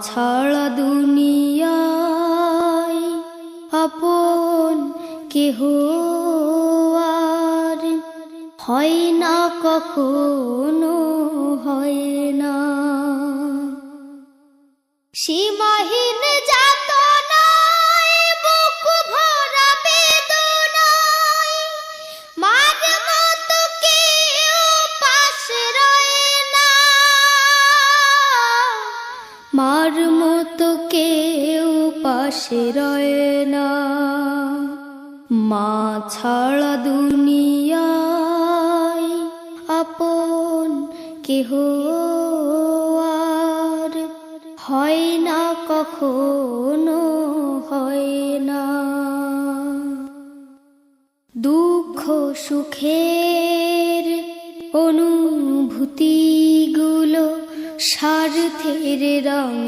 ছাড়া দুনিয়ায় আপন কেহ আর হয় না, কখনো হয় না। সীমাহীন যাতনায় বুক ভরা বেদনায় মার মতো কেউ পাশে রয় না, মার মতো কেউ পাশে রয় না। মা ছাড়া দুনিয়ায় আপন কেহ আর হয় না, কখনো হয় না। দুঃখ সুখের অনুভূতিগুলো স্বার্থের রঙে